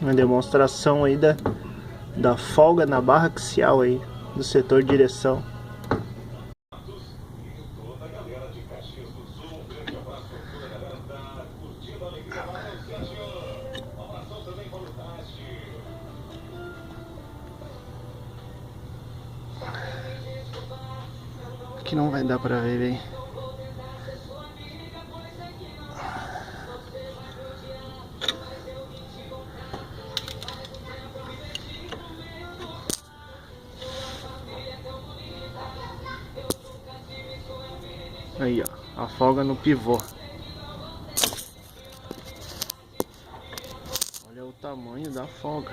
Uma demonstração aí da folga na barra axial aí do setor de direção. Aqui não vai dar pra ver bem. Aí, ó, a folga no pivô. Olha o tamanho da folga.